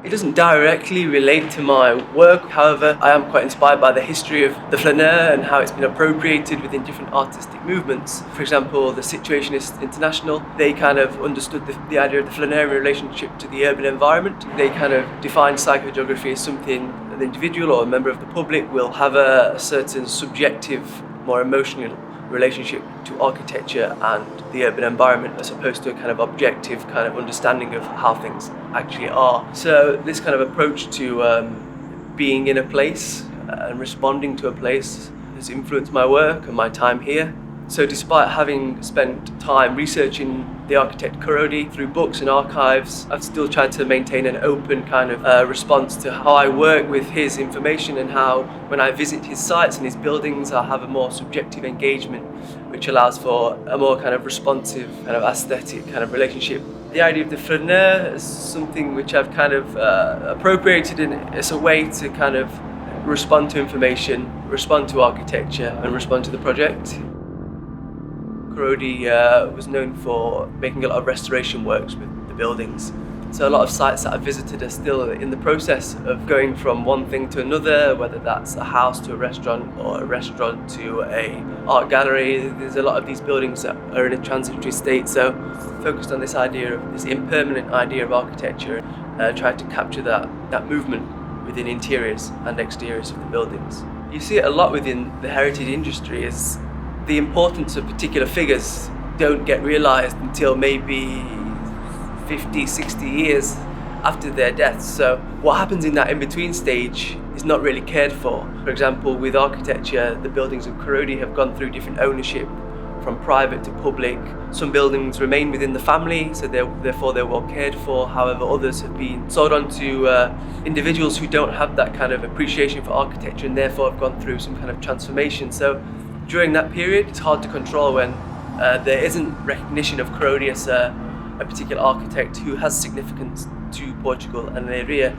It doesn't directly relate to my work, however, I am quite inspired by the history of the flaneur and how it's been appropriated within different artistic movements. For example, the Situationist International, they kind of understood the idea of the flaneur in relationship to the urban environment. They kind of defined psychogeography as something an individual or a member of the public will have a certain subjective, more emotional relationship to architecture and the urban environment, as opposed to a kind of objective kind of understanding of how things actually are. So this kind of approach to being in a place and responding to a place has influenced my work and my time here. So despite having spent time researching the architect Korody through books and archives, I've still tried to maintain an open kind of response to how I work with his information, and how when I visit his sites and his buildings I have a more subjective engagement, which allows for a more kind of responsive kind of aesthetic kind of relationship. The idea of the flaneur is something which I've kind of appropriated as a way to kind of respond to information, respond to architecture and respond to the project. Korody was known for making a lot of restoration works with the buildings. So a lot of sites that I've visited are still in the process of going from one thing to another, whether that's a house to a restaurant or a restaurant to an art gallery. There's a lot of these buildings that are in a transitory state, so focused on this idea of this impermanent idea of architecture, tried to capture that movement within interiors and exteriors of the buildings. You see it a lot within the heritage industry, is the importance of particular figures don't get realised until maybe 50, 60 years after their deaths. So what happens in that in-between stage is not really cared for. For example, with architecture, the buildings of Korody have gone through different ownership, from private to public. Some buildings remain within the family, so therefore they're well cared for. However, others have been sold on to individuals who don't have that kind of appreciation for architecture, and therefore have gone through some kind of transformation. So during that period, it's hard to control when there isn't recognition of Korody as a particular architect who has significance to Portugal and the area.